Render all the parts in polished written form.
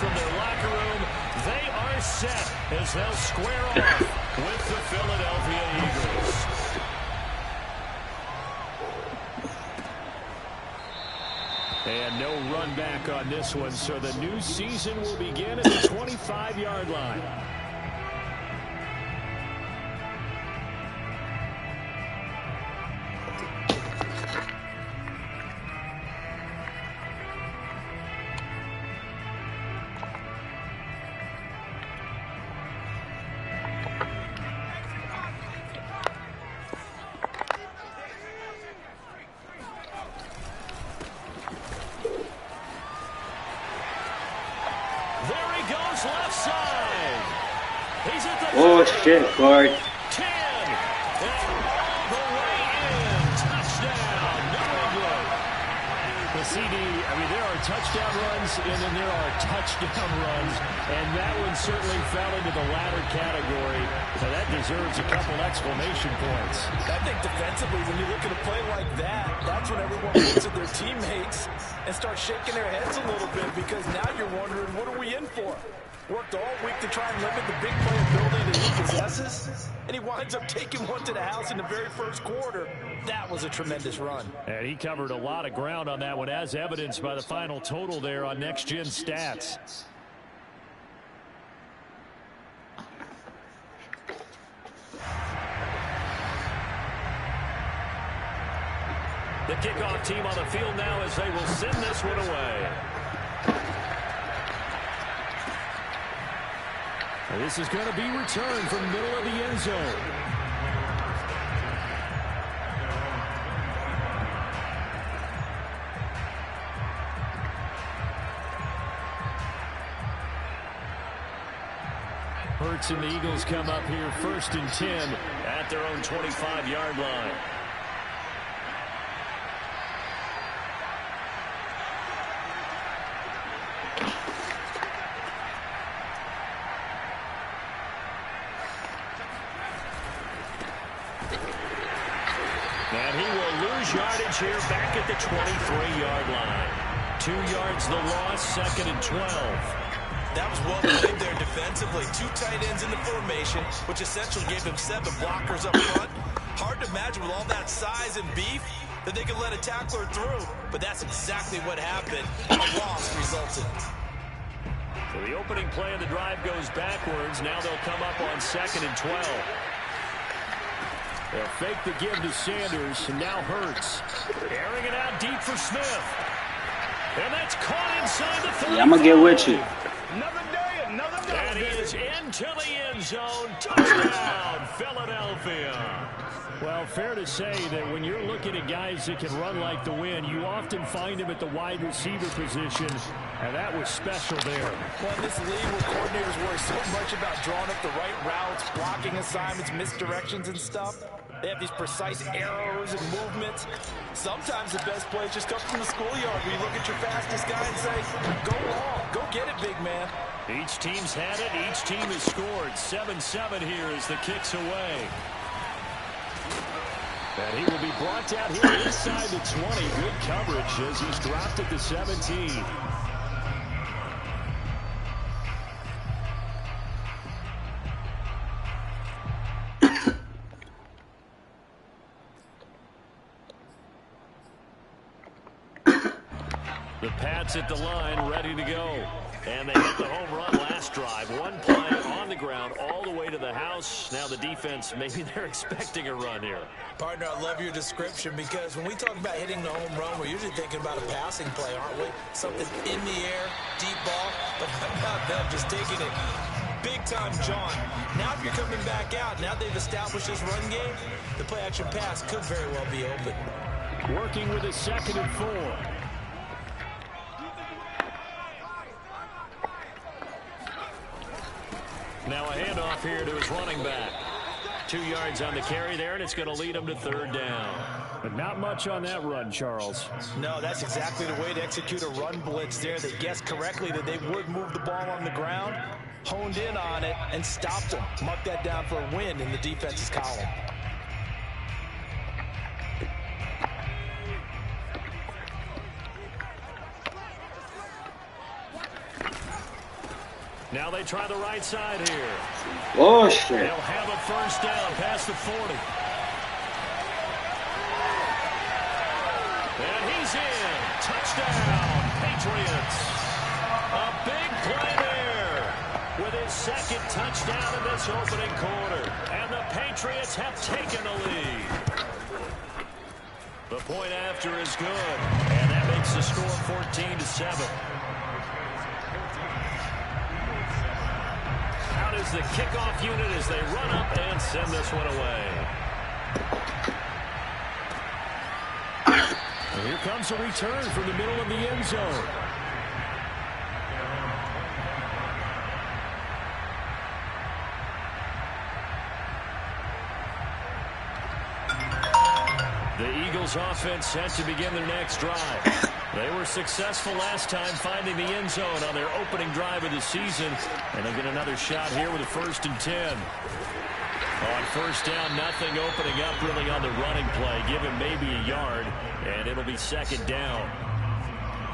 from their locker room. They are set as they'll square off with the Philadelphia Eagles. And no run back on this one, so the new season will begin at the 25-yard line. Left side. He's at the oh shit, guard. 10. And all the way in. Touchdown, New England. The CD, I mean, there are touchdown runs and then there are touchdown runs. And that one certainly fell into the latter category. So that deserves a couple exclamation points. I think defensively, when you look at a play like that, that's when everyone looks at their teammates and starts shaking their heads a little bit, because now you're wondering, what are we in for? Worked all week to try and limit the big play ability that he possesses, and he winds up taking one to the house in the very first quarter. That was a tremendous run. And he covered a lot of ground on that one, as evidenced by the final total there on Next Gen Stats. The kickoff team on the field now as they will send this one away. And this is going to be returned from the middle of the end zone. Hurts and the Eagles come up here 1st and 10 at their own 25-yard line. And he will lose yardage here back at the 23-yard line. 2 yards the loss, 2nd and 12. That was well played there defensively. 2 tight ends in the formation, which essentially gave him 7 blockers up front. Hard to imagine with all that size and beef that they could let a tackler through, but that's exactly what happened. A loss resulted. So the opening play of the drive goes backwards. Now they'll come up on 2nd and 12. They'll fake the give to Sanders, and now Hurts. Airing it out deep for Smith. And that's caught inside the 35. Yeah, I'm going to get with you. Another day, another day. And he is into the end zone. Touchdown, Philadelphia. Well, fair to say that when you're looking at guys that can run like the wind, you often find them at the wide receiver position, and that was special there. Well, in this league where coordinators worry so much about drawing up the right routes, blocking assignments, misdirections and stuff, they have these precise arrows and movements. Sometimes the best plays just come from the schoolyard where you look at your fastest guy and say, go long, go get it, big man. Each team's had it. Each team has scored. 7-7 here as the kick's away. And he will be brought down here inside the 20. Good coverage as he's dropped at the 17. The Pats at the line, ready to go. And they hit the home run last drive. One play on the ground all the way to the house. Now the defense, maybe they're expecting a run here. Partner, I love your description, because when we talk about hitting the home run, we're usually thinking about a passing play, aren't we? Something in the air, deep ball. But how about them just taking it big time, John? Now if you're coming back out, now they've established this run game, the play action pass could very well be open. Working with a 2nd and 4. Now a handoff here to his running back. 2 yards on the carry there, and it's going to lead him to 3rd down. But not much on that run, Charles. No, that's exactly the way to execute a run blitz there. They guessed correctly that they would move the ball on the ground, honed in on it, and stopped them. Mark that down for a win in the defense's column. Now they try the right side here. Oh, shit. They'll have a first down past the 40. And he's in. Touchdown, Patriots. A big play there with his second touchdown in this opening quarter. And the Patriots have taken the lead. The point after is good. And that makes the score 14-7. Out is the kickoff unit as they run up and send this one away. And here comes a return from the middle of the end zone. The Eagles offense set to begin their next drive. They were successful last time finding the end zone on their opening drive of the season. And they'll get another shot here with a 1st and 10. On first down, nothing opening up really on the running play. Give him maybe a yard, and it'll be 2nd down.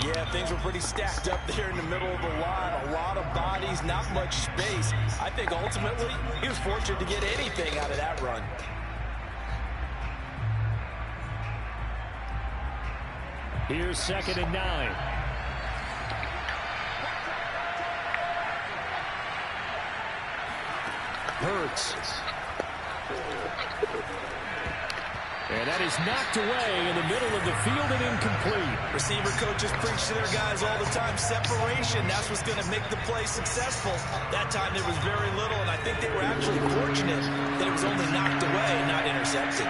Yeah, things were pretty stacked up there in the middle of the line. A lot of bodies, not much space. I think ultimately he was fortunate to get anything out of that run. Here's 2nd and 9. Hurts. And that is knocked away in the middle of the field and incomplete. Receiver coaches preach to their guys all the time. Separation, that's what's going to make the play successful. That time there was very little, and I think they were actually fortunate that it was only knocked away and not intercepted.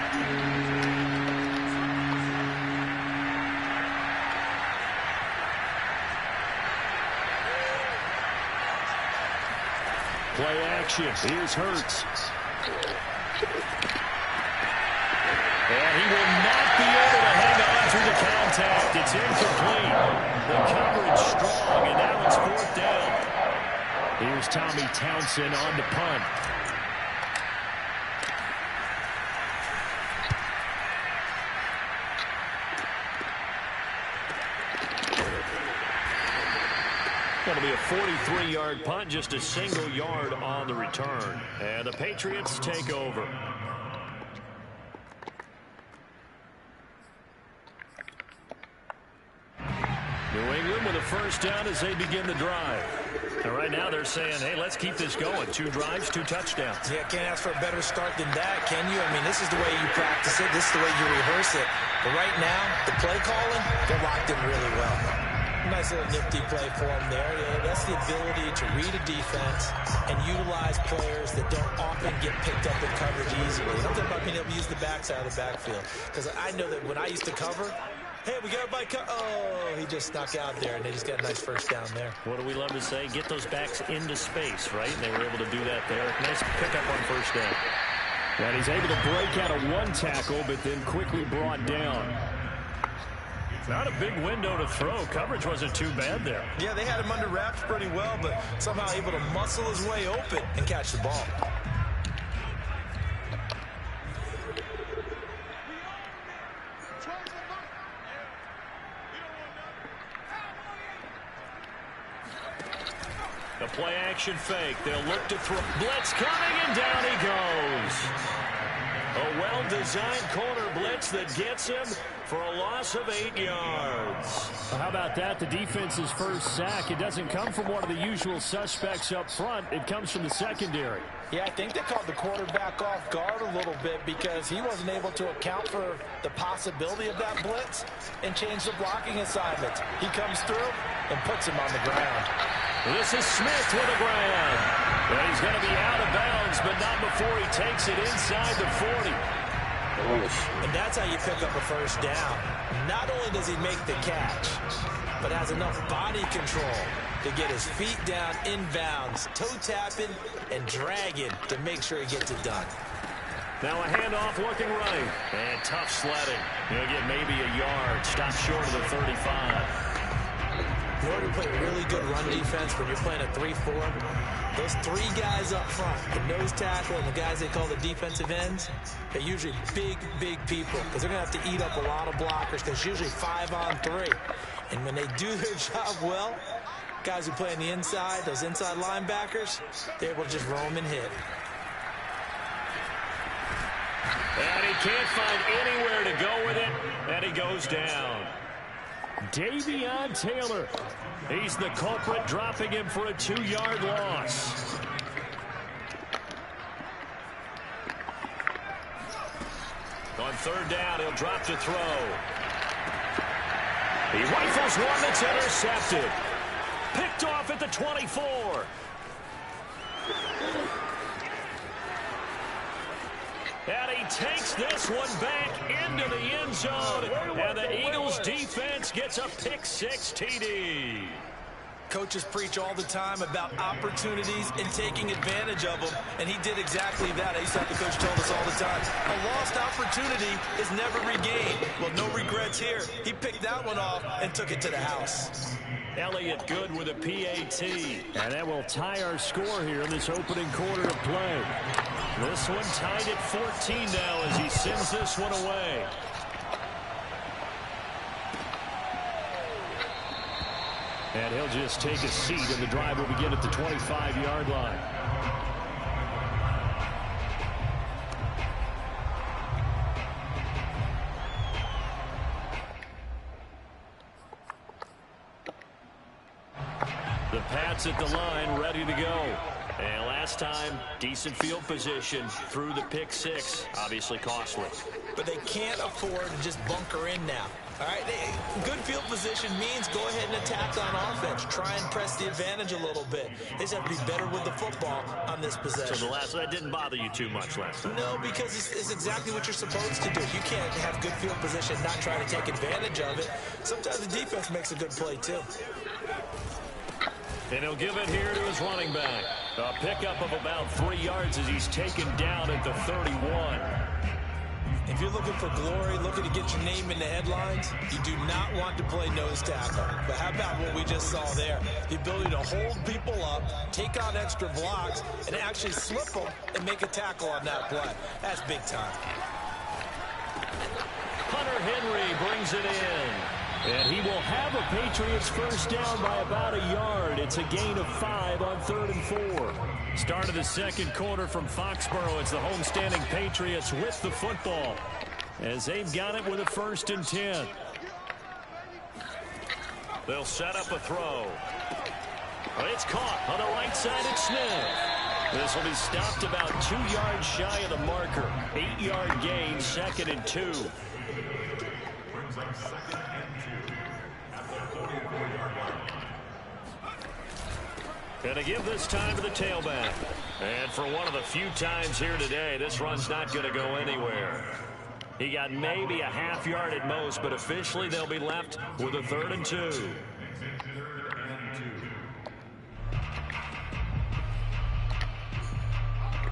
Play action. Here's Hurts. And he will not be able to hang on through the contact. It's incomplete. The coverage strong, and now it's 4th down. Here's Tommy Townsend on the punt. That'll be a 43-yard punt, just a single yard on the return. And the Patriots take over. New England with a first down as they begin the drive. And right now they're saying, hey, let's keep this going. 2 drives, 2 touchdowns. Yeah, can't ask for a better start than that, can you? I mean, this is the way you practice it. This is the way you rehearse it. But right now, the play calling, they're locked in really well. Nice little nifty play for him there. Yeah, that's the ability to read a defense and utilize players that don't often get picked up in coverage easily. Something about being able to use the backside of the backfield. Because I know that when I used to cover, hey, we got everybody oh, he just snuck out there, and they just got a nice first down there. What do we love to say? Get those backs into space, right? And they were able to do that there. Nice pickup on first down. And he's able to break out of 1 tackle, but then quickly brought down. Not a big window to throw. Coverage wasn't too bad there. Yeah, they had him under wraps pretty well, but somehow able to muscle his way open and catch the ball. The play action fake. They'll look to throw. Blitz coming, and down he goes. A well-designed corner blitz that gets him for a loss of 8 yards. Well, how about that? The defense's first sack. It doesn't come from one of the usual suspects up front. It comes from the secondary. Yeah, I think they caught the quarterback off guard a little bit because he wasn't able to account for the possibility of that blitz and change the blocking assignment. He comes through and puts him on the ground. This is Smith with a grab. Well, he's going to be out of bounds, but not before he takes it inside the 40. And that's how you pick up a first down. Not only does he make the catch, but has enough body control to get his feet down inbounds, toe tapping and dragging to make sure he gets it done. Now a handoff looking right. And tough sledding. He'll get maybe a yard. Stop short of the 35. In order to play really good run defense when you're playing a 3-4, those 3 guys up front, the nose tackle and the guys they call the defensive ends, they're usually big, big people because they're going to have to eat up a lot of blockers because it's usually 5 on 3. And when they do their job well, Guys who play on the inside, those inside linebackers, they're able to just roam and hit. And he can't find anywhere to go with it, and he goes down. Davion Taylor. He's the culprit, dropping him for a 2-yard loss. On third down, he'll drop to throw. He rifles one that's intercepted. Picked off at the 24. And he takes this one back into the end zone. And the Eagles defense gets a pick-6 TD. Coaches preach all the time about opportunities and taking advantage of them, and he did exactly that. I used to have the coach told us all the time, a lost opportunity is never regained. Well, no regrets here. He picked that one off and took it to the house. Elliott Good with a PAT. And that will tie our score here in this opening quarter of play. This one tied at 14 now as he sends this one away. And he'll just take a seat, and the drive will begin at the 25-yard line. The Pats at the line, ready to go. And last time, decent field position through the pick-6. Obviously costly. But they can't afford to just bunker in now. All right, good field position means go ahead and attack on offense. Try and press the advantage a little bit. They just have to be better with the football on this possession. So that didn't bother you too much last time? No, because it's exactly what you're supposed to do. You can't have good field position and not try to take advantage of it. Sometimes the defense makes a good play, too. And he'll give it here to his running back. A pickup of about 3 yards as he's taken down at the 31. If you're looking for glory, looking to get your name in the headlines, you do not want to play nose tackle. But how about what we just saw there? The ability to hold people up, take on extra blocks, and actually slip them and make a tackle on that play. That's big time. Hunter Henry brings it in. And he will have a Patriots first down by about a yard. It's a gain of 5 on 3rd and 4. Start of the second quarter from Foxborough. It's the homestanding Patriots with the football as they've got it with a 1st and 10. They'll set up a throw. It's caught on the right side at Smith. This will be stopped about 2 yards shy of the marker. 8-yard gain, 2nd and 2. Gonna give this time to the tailback. And for one of the few times here today, this run's not going to go anywhere. He got maybe a half yard at most, but officially they'll be left with a 3rd and 2.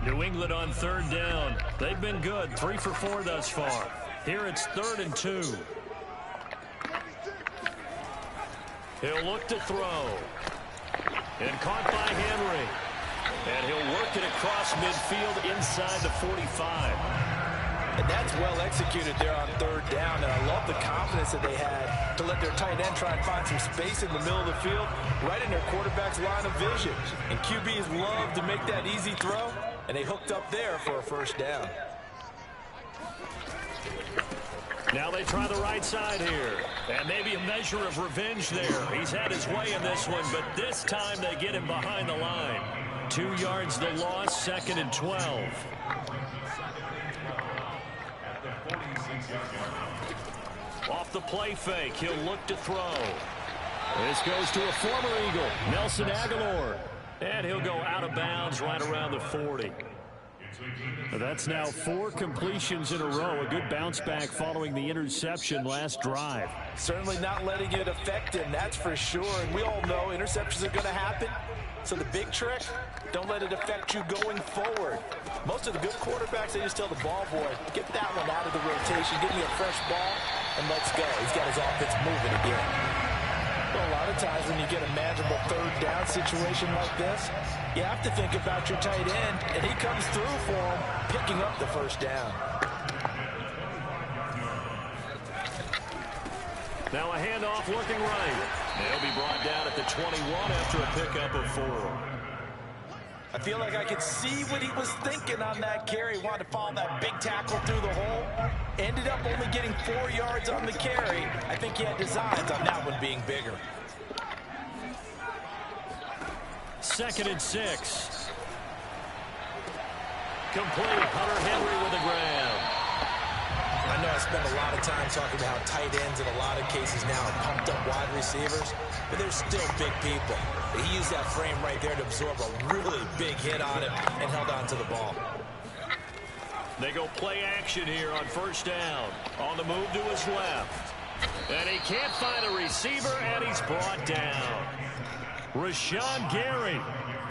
New England on 3rd down. They've been good, 3 for 4 thus far. Here it's 3rd and 2. He'll look to throw. And caught by Henry. And he'll work it across midfield inside the 45. And that's well executed there on 3rd down. And I love the confidence that they had to let their tight end try and find some space in the middle of the field, right in their quarterback's line of vision. And QBs love to make that easy throw, and they hooked up there for a 1st down. Now they try the right side here. And maybe a measure of revenge there. He's had his way in this one, but this time they get him behind the line. 2 yards the loss, 2nd and 12. Off the play fake, he'll look to throw. This goes to a former Eagle, Nelson Aguilar. And he'll go out of bounds right around the 40. That's now 4 completions in a row. A good bounce back following the interception last drive. Certainly not letting it affect him, that's for sure. And we all know interceptions are going to happen. So the big trick, don't let it affect you going forward. Most of the good quarterbacks, they just tell the ball boy, get that one out of the rotation, give me a fresh ball, and let's go. He's got his offense moving again. Well, a lot of times when you get a manageable 3rd down situation like this, you have to think about your tight end, and he comes through for him, picking up the 1st down. Now a handoff looking right. They'll be brought down at the 21 after a pickup of 4. I feel like I could see what he was thinking on that carry. Wanted to follow that big tackle through the hole. Ended up only getting 4 yards on the carry. I think he had designs on that one being bigger. 2nd and 6. Complete. Hunter Henry with the grab. I know I spend a lot of time talking about how tight ends in a lot of cases now are pumped up wide receivers, but they're still big people. He used that frame right there to absorb a really big hit on him and held on to the ball. They go play action here on 1st down. On the move to his left. And he can't find a receiver, and he's brought down. Rashawn Gary.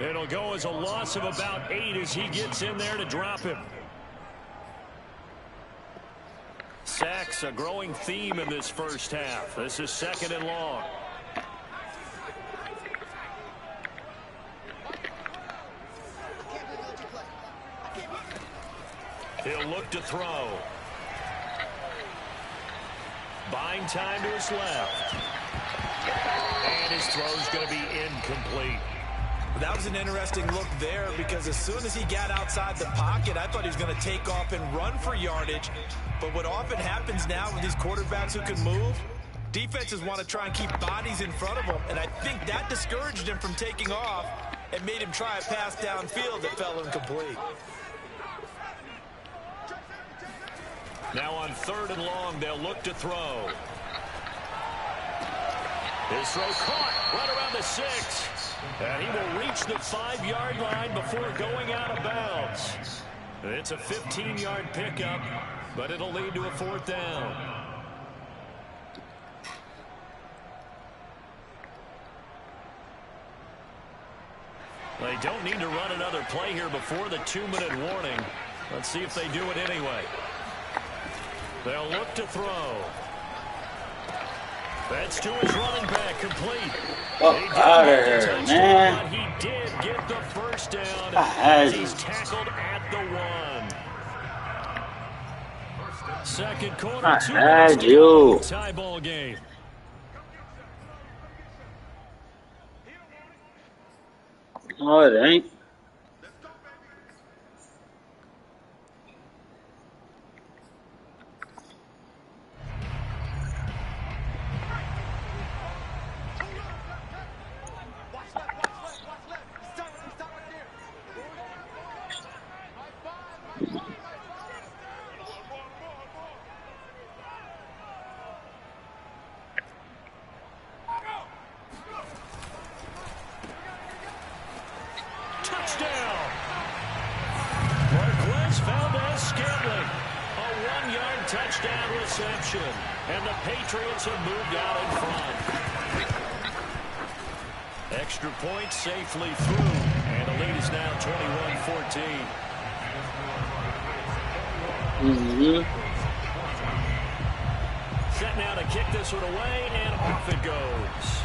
It'll go as a loss of about 8 as he gets in there to drop him. Sacks, a growing theme in this first half. This is 2nd and long. He'll look to throw. Buying time to his left. And his throw's going to be incomplete. That was an interesting look there because as soon as he got outside the pocket, I thought he was going to take off and run for yardage. But what often happens now with these quarterbacks who can move, defenses want to try and keep bodies in front of them. And I think that discouraged him from taking off and made him try a pass downfield that fell incomplete. Now on 3rd and long, they'll look to throw. His throw caught right around the 6. And he will reach the 5-yard line before going out of bounds. It's a 15-yard pickup, but it'll lead to a 4th down. They don't need to run another play here before the 2-minute warning. Let's see if they do it anyway. They'll look to throw. That's to his running back, complete. Fuck out of here, man. He did get the first down as he's tackled at the 1. 2nd quarter, 2 minutes to go. Tie ball game. No, it ain't. And the Patriots have moved out in front. Extra point safely through. And the lead is now 21-14. Set now to kick this one away, and off it goes.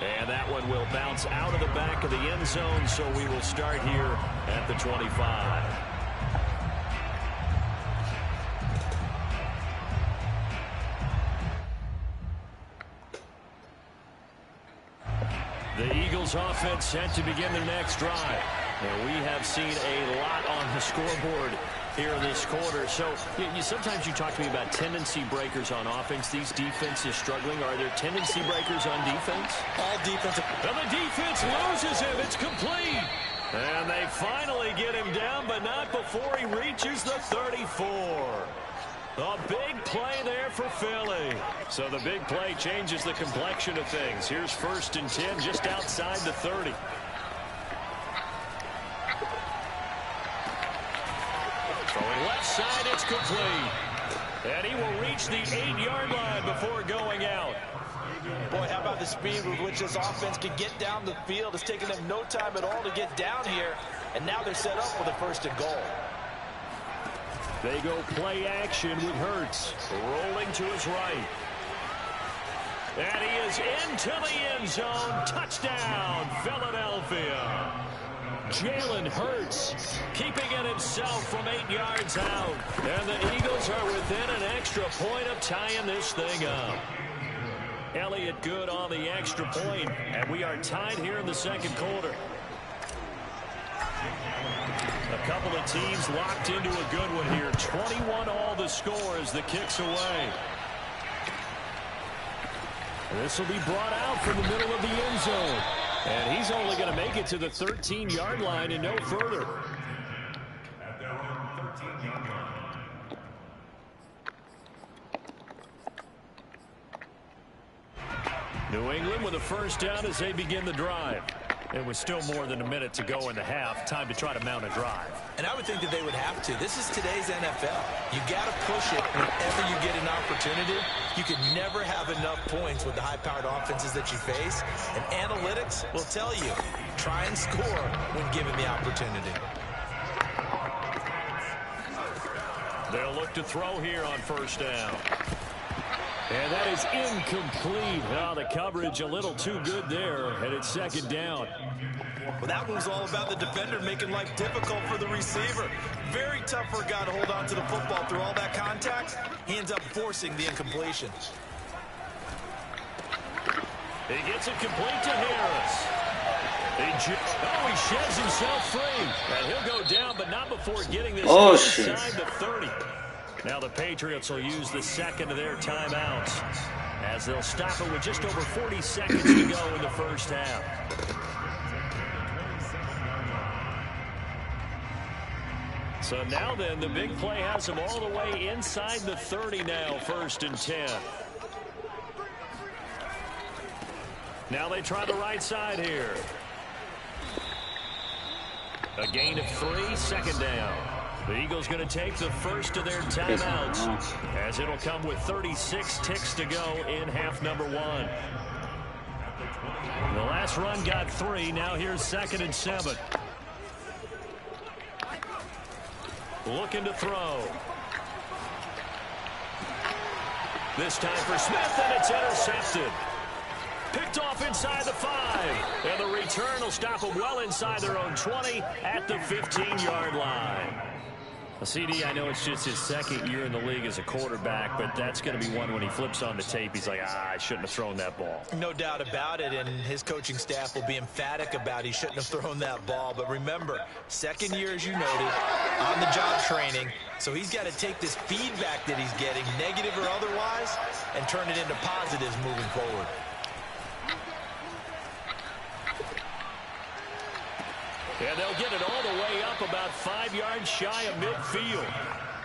And that one will bounce out of the back of the end zone, so we will start here at the 25. The Eagles offense set to begin their next drive. And we have seen a lot on the scoreboard here in this quarter. So sometimes you talk to me about tendency breakers on offense. These defenses struggling. Are there tendency breakers on defense? All defensive. And the defense loses him. It's complete. And they finally get him down, but not before he reaches the 34. A big play there for Philly. So the big play changes the complexion of things. Here's 1st and 10 just outside the 30. Throwing left side, it's complete. And he will reach the 8-yard line before going out. Boy, how about the speed with which this offense can get down the field? It's taken them no time at all to get down here. And now they're set up for the 1st and goal. They go play action with Hurts, rolling to his right. And he is into the end zone. Touchdown, Philadelphia. Jalen Hurts keeping it himself from 8 yards out. And the Eagles are within an extra point of tying this thing up. Elliott good on the extra point, and we are tied here in the second quarter. A couple of teams locked into a good one here. 21 all the score as the kick's away. This will be brought out from the middle of the end zone. And he's only going to make it to the 13-yard line and no further. New England with a first down as they begin the drive. It was still more than a minute to go in the half. Time to try to mount a drive. And I would think that they would have to. This is today's NFL. You got to push it whenever you get an opportunity. You can never have enough points with the high-powered offenses that you face. And analytics will tell you, try and score when given the opportunity. They'll look to throw here on first down. And that is incomplete. Oh, the coverage a little too good there, and it's second down. Well, that was all about the defender making life difficult for the receiver. Very tough for a guy to hold on to the football through all that contact. He ends up forcing the incompletion. He gets it complete to Harris. He sheds himself free. And he'll go down, but not before getting this inside the 30. Now the Patriots will use the second of their timeouts as they'll stop it with just over 40 seconds to go in the first half. So now then, the big play has them all the way inside the 30 now, 1st and 10. Now they try the right side here. A gain of 3, second down. The Eagles going to take the first of their timeouts as it'll come with 36 ticks to go in half number 1. The last run got 3. Now here's 2nd and 7. Looking to throw. This time for Smith, and it's intercepted. Picked off inside the 5. And the return will stop them well inside their own 20 at the 15-yard line. CD, I know it's just his second year in the league as a quarterback, but that's going to be one when he flips on the tape, he's like, I shouldn't have thrown that ball. No doubt about it, and his coaching staff will be emphatic about he shouldn't have thrown that ball. But remember, second year, as you noted, on-the-job training, so he's got to take this feedback that he's getting, negative or otherwise, and turn it into positives moving forward. And they'll get it all the way up about 5 yards shy of midfield.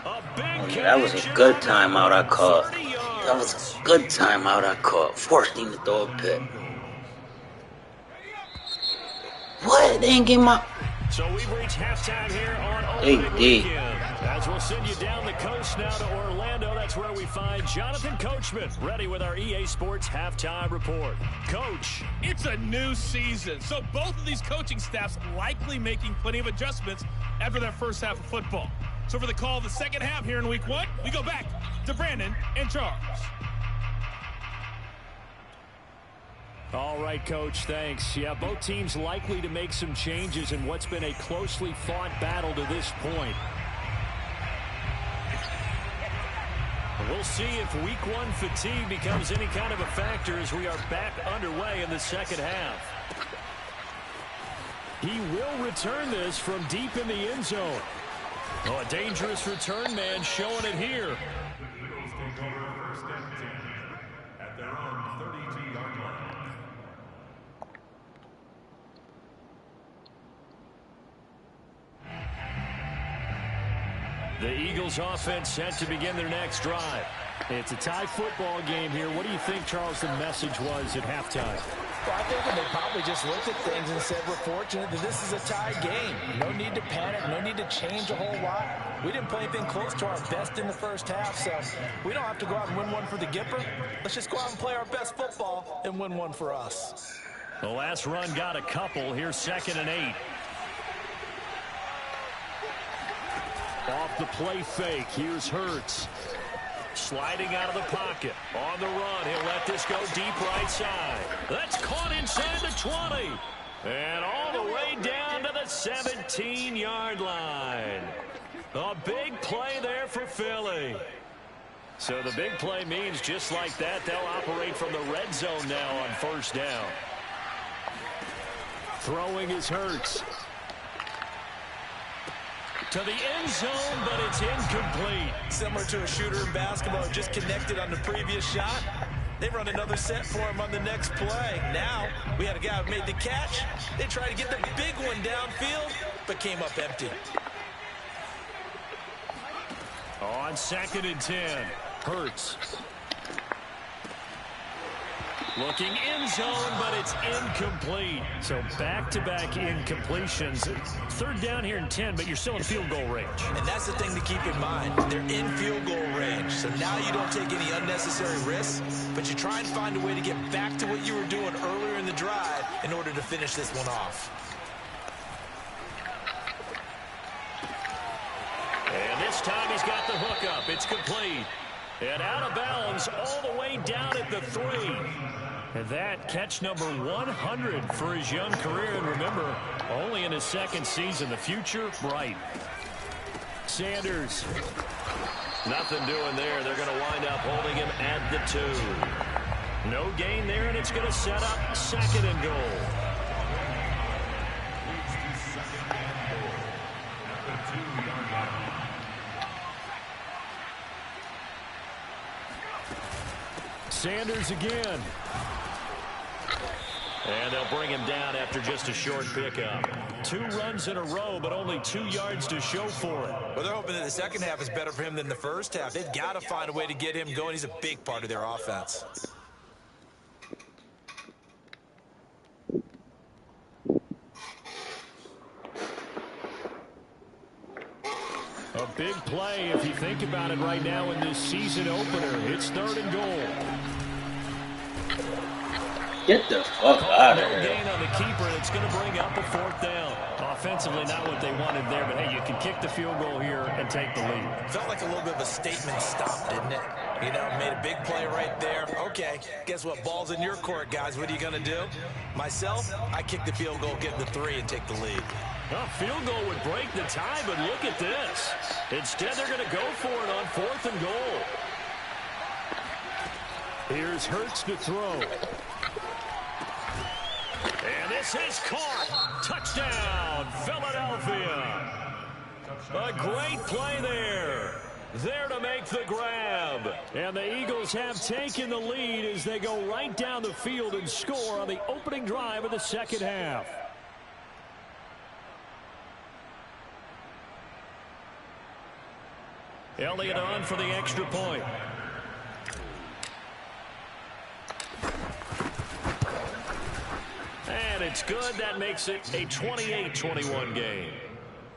A big that was a good timeout I caught. That was a good timeout I caught. Forced him to throw a pick. What? They ain't get my... So we've reached halftime here on opening weekend. As we'll send you down the coast now to Orlando, that's where we find Jonathan Coachman, ready with our EA Sports Halftime Report. Coach. It's a new season, so both of these coaching staffs likely making plenty of adjustments after their first half of football. So for the call of the second half here in week 1, we go back to Brandon and Charles. All right, Coach, thanks. Yeah, both teams likely to make some changes in what's been a closely fought battle to this point. We'll see if week 1 fatigue becomes any kind of a factor as we are back underway in the second half. He will return this from deep in the end zone. Oh, a dangerous return man showing it here. The Eagles offense set to begin their next drive. It's a tie football game here. What do you think, Charles, the message was at halftime? Well, I think they probably just looked at things and said, we're fortunate that this is a tie game. No need to panic, no need to change a whole lot. We didn't play anything close to our best in the first half, so we don't have to go out and win one for the Gipper. Let's just go out and play our best football and win one for us. The last run got a couple. Here's 2nd and 8. Off the play fake, here's Hurts. Sliding out of the pocket. On the run, he'll let this go deep right side. That's caught inside the 20. And all the way down to the 17-yard line. A big play there for Philly. So the big play means just like that, they'll operate from the red zone now on first down. Throwing is Hurts. To the end zone, but it's incomplete. Similar to a shooter in basketball, just connected on the previous shot. They run another set for him on the next play. Now, we had a guy who made the catch. They tried to get the big one downfield, but came up empty. On 2nd and 10, Hurts. Looking end zone, but it's incomplete. So back-to-back incompletions. 3rd down here in 10, but you're still in field goal range. And that's the thing to keep in mind. They're in field goal range. So now you don't take any unnecessary risks, but you try and find a way to get back to what you were doing earlier in the drive in order to finish this one off. And this time he's got the hook up. It's complete. And out of bounds all the way down at the 3. And that catch number 100 for his young career. And remember, only in his 2nd season. The future bright. Sanders. Nothing doing there. They're going to wind up holding him at the 2. No gain there, and it's going to set up 2nd and goal. Sanders again. And they'll bring him down after just a short pickup. 2 runs in a row, but only 2 yards to show for it. Well, they're hoping that the second half is better for him than the first half. They've got to find a way to get him going. He's a big part of their offense. A big play if you think about it right now in this season opener. It's 3rd and goal. Get the fuck out of here. Gain on the keeper, and it's going to bring up a 4th down. Offensively, not what they wanted there, but hey, you can kick the field goal here and take the lead. Felt like a little bit of a statement stop, didn't it? You know, made a big play right there. Okay, guess what? Ball's in your court, guys. What are you going to do? Myself, I kick the field goal, get the 3, and take the lead. Well, field goal would break the tie, but look at this. Instead, they're going to go for it on 4th and goal. Here's Hurts to throw. And this is caught. Touchdown, Philadelphia. A great play there. There to make the grab. And the Eagles have taken the lead as they go right down the field and score on the opening drive of the 2nd half. Elliott on for the extra point. And it's good. That makes it a 28-21 game.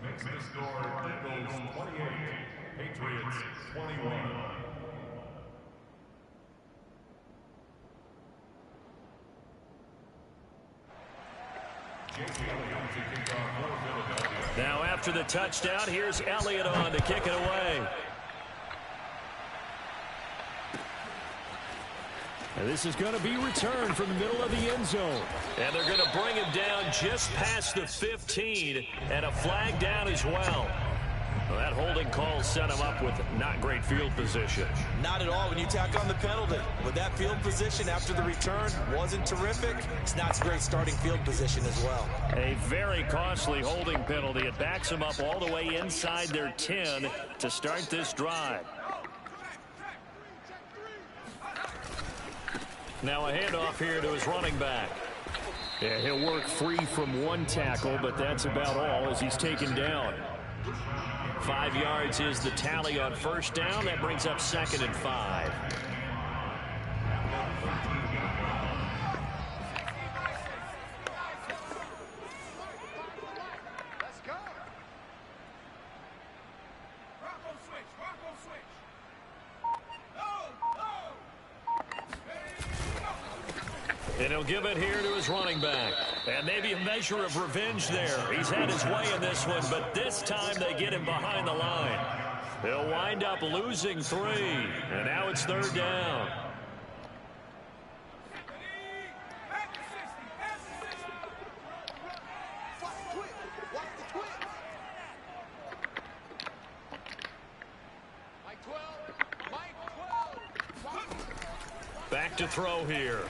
Makes the score Eagles 28, Patriots 21. Now after the touchdown, here's Elliott on to kick it away. And this is going to be returned from the middle of the end zone. And they're going to bring him down just past the 15, and a flag down as well. Well, that holding call set him up with not great field position. Not at all when you tack on the penalty. With that field position after the return wasn't terrific. It's not a great starting field position as well. A very costly holding penalty. It backs him up all the way inside their 10 to start this drive. Now a handoff here to his running back. Yeah, he'll work free from one tackle, but that's about all as he's taken down. 5 yards is the tally on first down. That brings up 2nd and 5. And he'll give it here to his running back. And maybe a measure of revenge there. He's had his way in this one, but this time they get him behind the line. They'll wind up losing 3. And now it's 3rd down. throw here.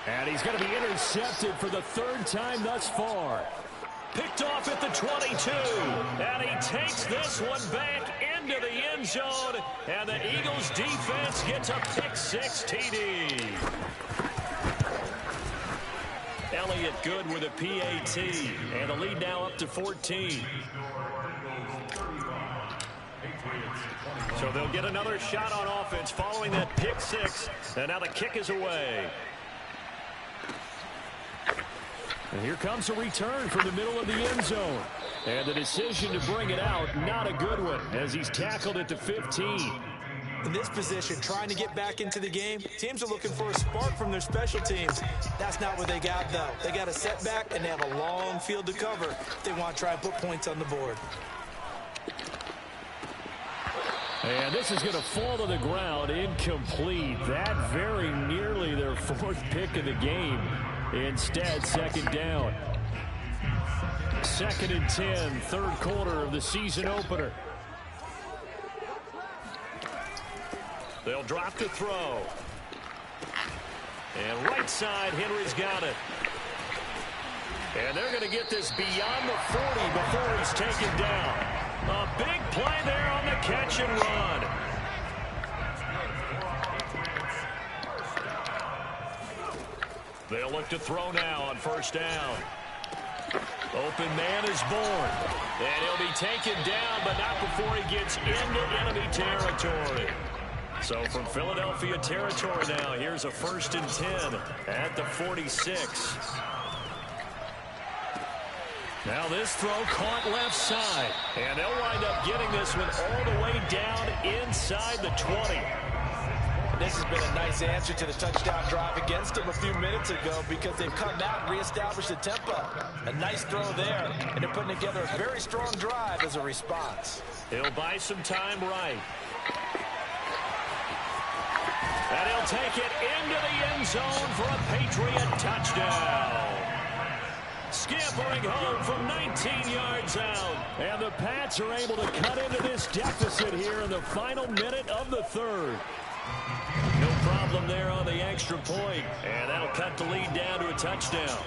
And he's going to be intercepted for the third time thus far. Picked off at the 22. And he takes this one back into the end zone. And the Eagles defense gets a pick-6 TD. Elliott good with a PAT. And the lead now up to 14. So they'll get another shot on offense following that pick-6. And now the kick is away. And here comes a return from the middle of the end zone. And the decision to bring it out, not a good one, as he's tackled at the 15. In this position, trying to get back into the game, teams are looking for a spark from their special teams. That's not what they got, though. They got a setback, and they have a long field to cover if they want to try and put points on the board. And this is going to fall to the ground, incomplete. That very nearly their fourth pick of the game. Instead, second down. 2nd and 10, third quarter of the season opener. They'll drop to throw. And right side, Henry's got it. And they're going to get this beyond the 40 before he's taken down. A big play there on the catch and run. They'll look to throw now on first down. Open man is born. And he'll be taken down, but not before he gets into enemy territory. So from Philadelphia territory now, here's a 1st and 10 at the 46. Now this throw caught left side. And they'll wind up getting this one all the way down inside the 20. This has been a nice answer to the touchdown drive against them a few minutes ago because they've come out and reestablished the tempo. A nice throw there, and they're putting together a very strong drive as a response. He'll buy some time right. And he'll take it into the end zone for a Patriot touchdown. Scampering home from 19 yards out. And the Pats are able to cut into this deficit here in the final minute of the third. No problem there on the extra point. And that'll cut the lead down to a touchdown.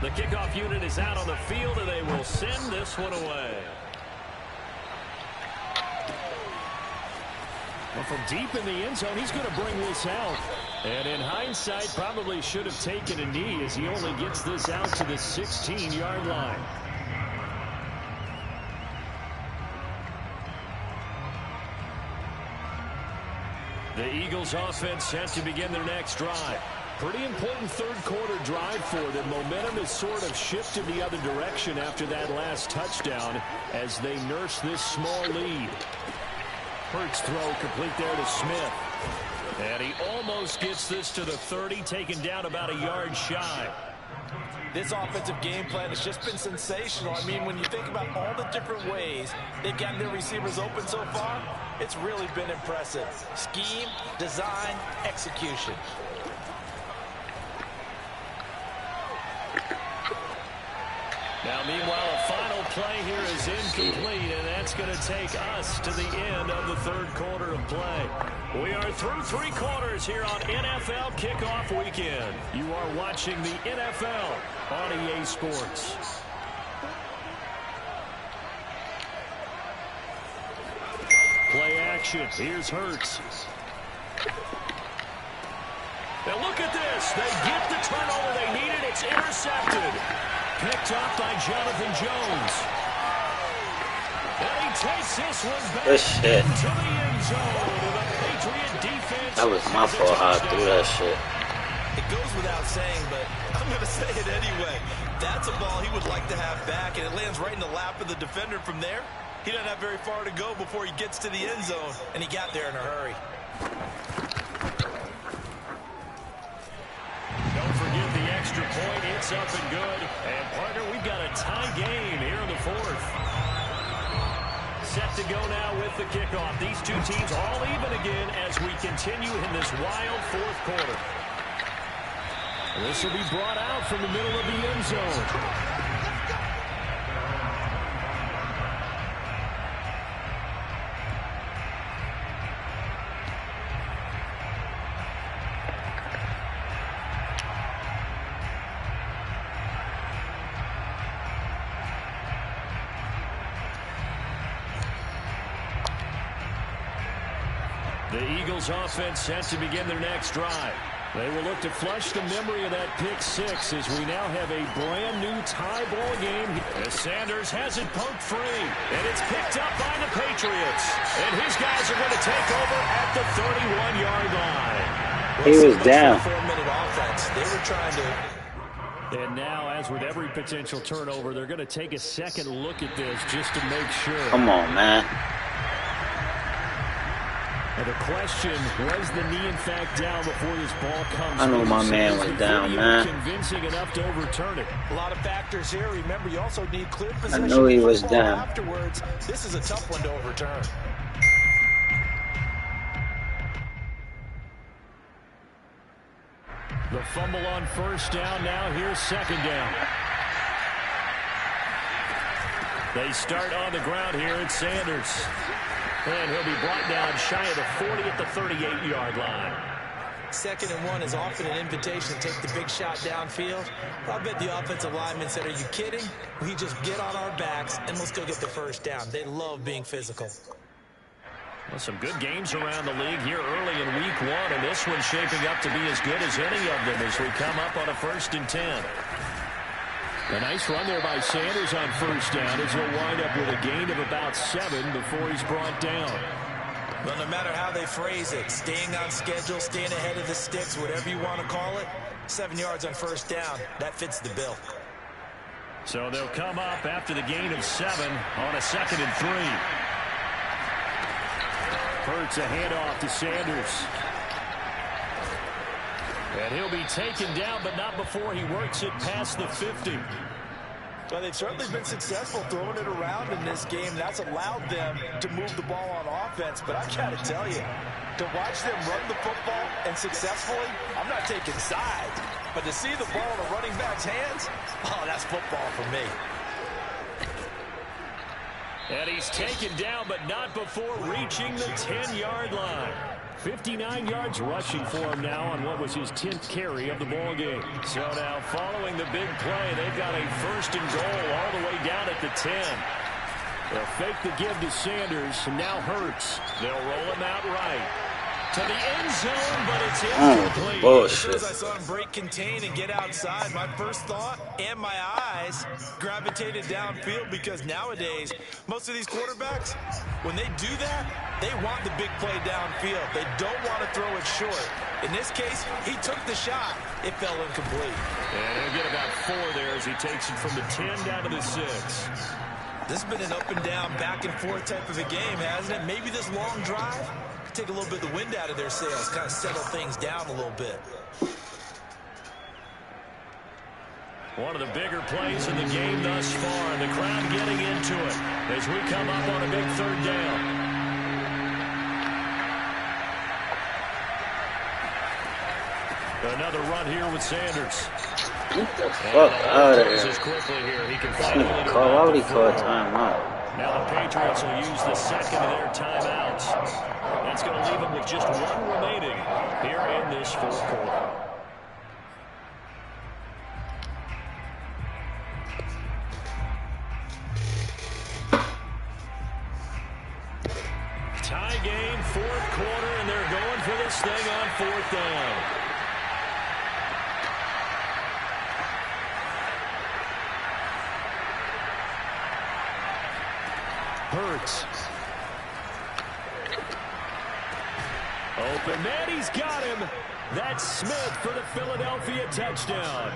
The kickoff unit is out on the field, and they will send this one away. Well, from deep in the end zone, he's going to bring this out. And in hindsight, probably should have taken a knee as he only gets this out to the 16-yard line. The Eagles offense set to begin their next drive. Pretty important third quarter drive for them. Momentum has sort of shifted the other direction after that last touchdown as they nurse this small lead. Hurts throw complete there to Smith. And he almost gets this to the 30, taken down about a yard shy. This offensive game plan has just been sensational. I mean, when you think about all the different ways they've gotten their receivers open so far, it's really been impressive. Scheme, design, execution. Now, meanwhile, a final play here is incomplete, and that's going to take us to the end of the third quarter of play. We are through 3 quarters here on NFL Kickoff Weekend. You are watching the NFL on EA Sports. Play action. Here's Hurts. Now look at this. They get the turnover they needed. It's intercepted. Picked up by Jonathan Jones. And he takes this one back into the end zone. The Patriot defense. That was my fault how I threw that shit. It goes without saying, but I'm going to say it anyway. That's a ball he would like to have back, and it lands right in the lap of the defender from there. He doesn't have very far to go before he gets to the end zone, and he got there in a hurry. Don't forget the extra point. It's up and good. And, partner, we've got a tie game here in the fourth. Set to go now with the kickoff. These two teams all even again as we continue in this wild fourth quarter. This will be brought out from the middle of the end zone. The Eagles offense set to begin their next drive. They will look to flush the memory of that pick six as we now have a brand new tie ball game. As Sanders has it poked free, and it's picked up by the Patriots. And his guys are going to take over at the 31-yard line. He was down. 4-minute offense. They were trying to. And now, as with every potential turnover, they're going to take a second look at this just to make sure. Come on, man. And the question, was the knee in fact down before this ball comes? I know my man was down, man. Convincing enough to overturn it. A lot of factors here. Remember, you also need clear possession. I know he was down. Afterwards, this is a tough one to overturn. The fumble on first down. Now here's second down. They start on the ground here at Sanders. And he'll be brought down shy of the 40 at the 38-yard line. 2nd and 1 is often an invitation to take the big shot downfield. I bet the offensive lineman said, are you kidding? We just get on our backs and let's go get the first down. They love being physical. Well, some good games around the league here early in week 1, and this one's shaping up to be as good as any of them as we come up on a 1st and 10. A nice run there by Sanders on first down as he'll wind up with a gain of about 7 before he's brought down. Well, no matter how they phrase it, staying on schedule, staying ahead of the sticks, whatever you want to call it, 7 yards on first down, that fits the bill. So they'll come up after the gain of 7 on a 2nd and 3. Hurts a handoff to Sanders. And he'll be taken down, but not before he works it past the 50. Well, they've certainly been successful throwing it around in this game. That's allowed them to move the ball on offense. But I got to tell you, to watch them run the football and successfully, I'm not taking sides. But to see the ball in a running back's hands, oh, that's football for me. And he's taken down, but not before reaching the 10-yard line. 59 yards rushing for him now on what was his 10th carry of the ball game. So now following the big play, they've got a 1st and goal all the way down at the 10. They'll fake the give to Sanders, and now Hurts. They'll roll him out right to the end zone, but it's incomplete. Bullshit. As soon as I saw him break contain and get outside, my first thought and my eyes gravitated downfield, because nowadays, most of these quarterbacks, when they do that, they want the big play downfield. They don't want to throw it short. In this case, he took the shot. It fell incomplete. And he'll get about 4 there as he takes it from the 10 down to the 6. This has been an up and down, back and forth type of a game, hasn't it? Maybe this long drive could take a little bit of the wind out of their sails, kind of settle things down a little bit. One of the bigger plays in the game thus far, and the crowd getting into it as we come up on a big 3rd down. Another run here with Sanders. Get the fuck out of here. Quickly here. He can Why would he call a timeout? Now the Patriots will use the 2nd of their timeouts. That's going to leave them with just 1 remaining here in this 4th quarter. Tie game, 4th quarter, and they're going for this thing on 4th down. Hurts. Open man, he's got him. That's Smith for the Philadelphia touchdown.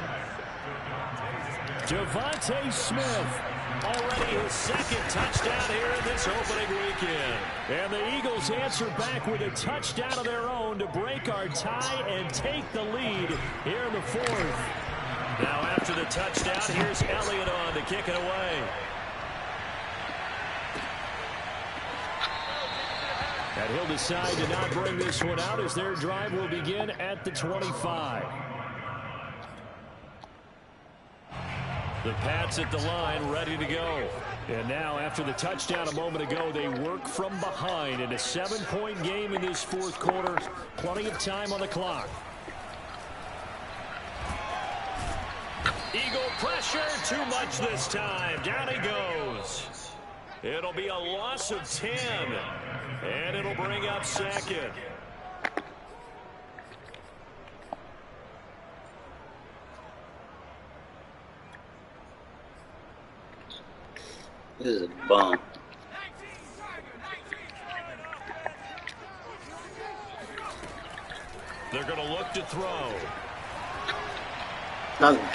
Devontae Smith, already his 2nd touchdown here in this opening weekend. And the Eagles answer back with a touchdown of their own to break our tie and take the lead here in the 4th. Now after the touchdown, here's Elliott on to kick it away. And he'll decide to not bring this one out as their drive will begin at the 25. The Pats at the line, ready to go. And now, after the touchdown a moment ago, they work from behind in a 7-point game in this fourth quarter. Plenty of time on the clock. Eagle pressure, too much this time. Down he goes. It'll be a loss of 10, and it'll bring up second. This is a bum. They're going to look to throw. Nothing.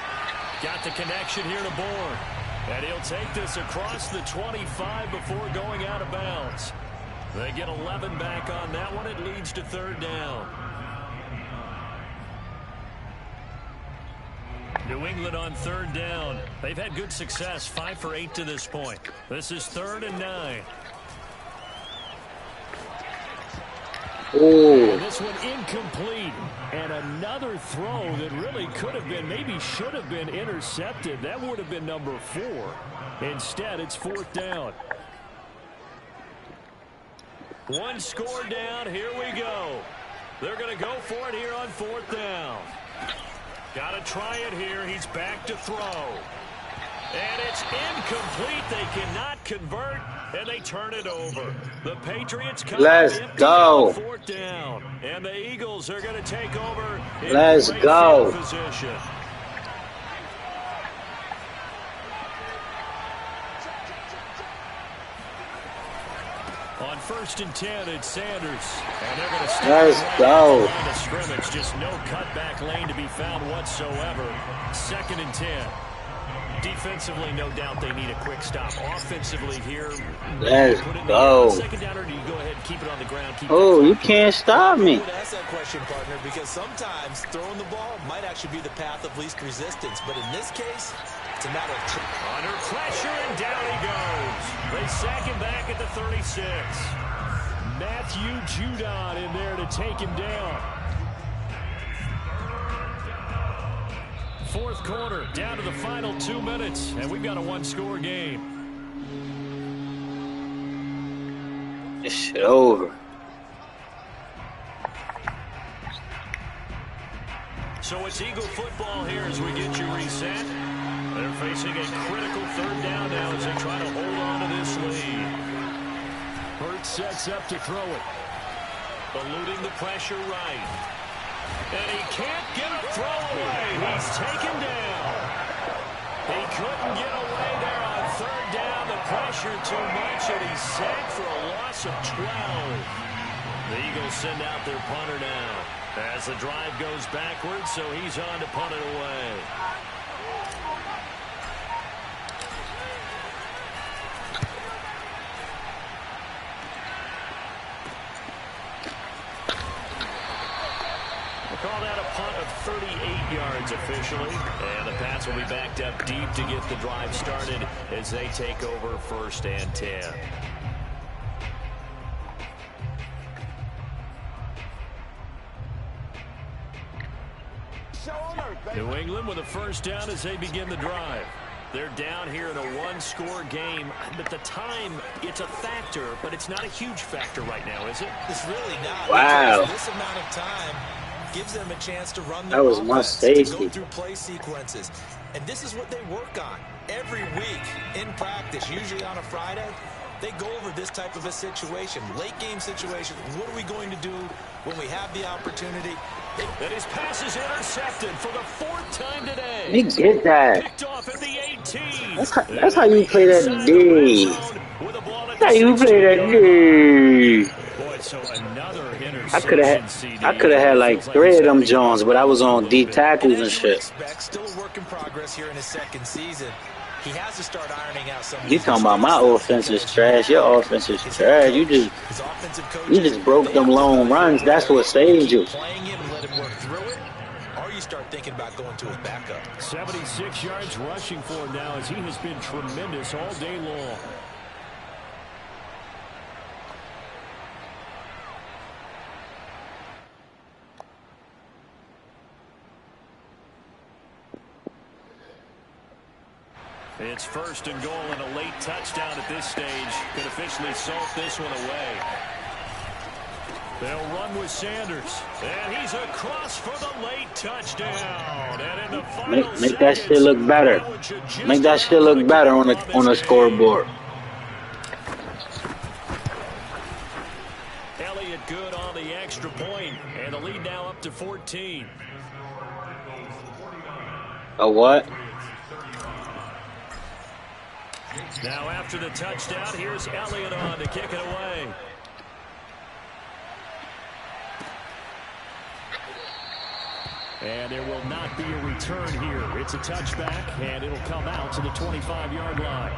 Got the connection here to Bourne. And he'll take this across the 25 before going out of bounds. They get 11 back on that one. It leads to third down. New England on third down. They've had good success, 5 for 8 to this point. This is 3rd and 9. Ooh. This one incomplete. And another throw that really could have been, maybe should have been intercepted. That would have been number 4. Instead, it's 4th down. One score down. Here we go. They're going to go for it here on 4th down. Got to try it here. He's back to throw. And it's incomplete. They cannot convert, and they turn it over. The Patriots come Let's go. 4th down, and the Eagles are going to take over. Let's go. Position. On 1st and 10, it's Sanders. And they're going to start Let's go. line of scrimmage. Just no cutback lane to be found whatsoever. 2nd and 10. Defensively, no doubt they need a quick stop. Offensively here, Let's put in go. the 2nd down, or do you go ahead and keep it on the ground? Oh, you can't stop me. I would ask that question, partner, because sometimes throwing the ball might actually be the path of least resistance. But in this case, it's a matter of under pressure, and down he goes. They sack him back at the 36. Matthew Judon in there to take him down. 4th quarter, down to the final 2 minutes, and we've got a 1-score game. This shit over. So it's Eagle football here as we get you reset. They're facing a critical 3rd down now as they try to hold on to this lead. Hurts sets up to throw it. Eluding the pressure right. And he can't get a throw away. He's taken down. He couldn't get away there on 3rd down. The pressure too much, and he's sacked for a loss of 12. The Eagles send out their punter now as the drive goes backwards, so he's on to punt it away. Call that a punt of 38 yards officially. And the Pats will be backed up deep to get the drive started as they take over 1st and 10. New England with a 1st down as they begin the drive. They're down here in a 1-score game. But the time, it's a factor, but it's not a huge factor right now, is it? It's really not. Wow. This amount of time gives them a chance to run That was my safety. go through play sequences. And this is what they work on every week in practice, usually on a Friday. They go over this type of a situation, late game situation. What are we going to do when we have the opportunity? And his pass is intercepted for the 4th time today. You get that. Picked off at the 18. That's how you play that D. That's how you play that D. Boy, so another I could have had like 3 of them Jones, but I was on D tackles and shit. Still a work in progress here in his 2nd season. He has to start ironing out some of You talking about my offense is trash? Your offense is trash. You just broke them long runs. That's what saved you. Playing him and let him work through it, or you start thinking about going to his backup. 76 yards rushing for him now as he has been tremendous all day long. It's first and goal and a late touchdown at this stage. Could officially salt this one away. They'll run with Sanders. And he's across for the late touchdown. And in the final Make that shit look better. Make that shit look better on the scoreboard. Elliott good on the extra point, and the lead now up to 14. A what? Now after the touchdown, here's Elliott on to kick it away. And there will not be a return here. It's a touchback, and it'll come out to the 25-yard line.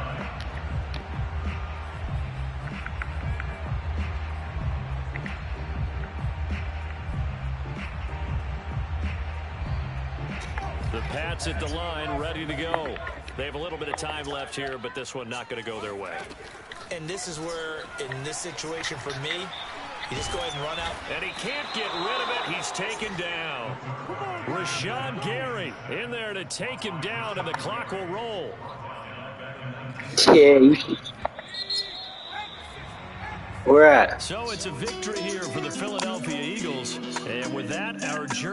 The Pats at the line, ready to go. They have a little bit of time left here, but this one not going to go their way. And this is where, in this situation for me, you just go ahead and run out. And he can't get rid of it. He's taken down. Rashawn Gary in there to take him down, and the clock will roll. Yeah, you should. Where at? So it's a victory here for the Philadelphia Eagles. And with that, our journey